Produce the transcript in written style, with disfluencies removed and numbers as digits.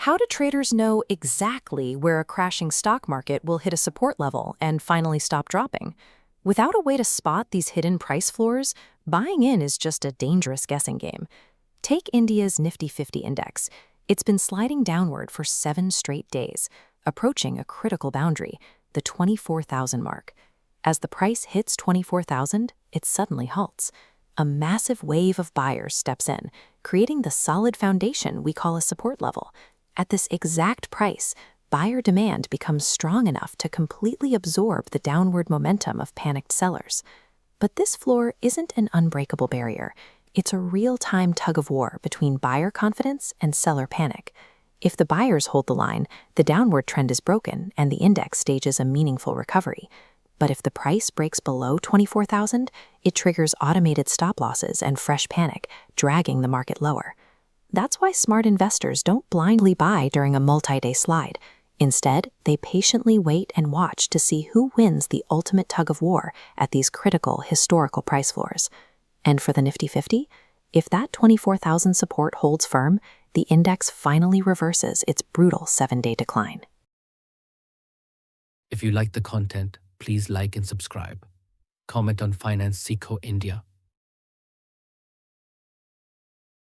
How do traders know exactly where a crashing stock market will hit a support level and finally stop dropping? Without a way to spot these hidden price floors, buying in is just a dangerous guessing game. Take India's Nifty 50 index. It's been sliding downward for 7 straight days, approaching a critical boundary, the 24,000 mark. As the price hits 24,000, it suddenly halts. A massive wave of buyers steps in, creating the solid foundation we call a support level. At this exact price, buyer demand becomes strong enough to completely absorb the downward momentum of panicked sellers. But this floor isn't an unbreakable barrier. It's a real-time tug-of-war between buyer confidence and seller panic. If the buyers hold the line, the downward trend is broken and the index stages a meaningful recovery. But if the price breaks below 24,000, it triggers automated stop losses and fresh panic, dragging the market lower. That's why smart investors don't blindly buy during a multi-day slide. Instead, they patiently wait and watch to see who wins the ultimate tug-of-war at these critical historical price floors. And for the Nifty 50, if that 24,000 support holds firm, the index finally reverses its brutal 7-day decline. If you like the content, please like and subscribe. Comment on Finance Seco India.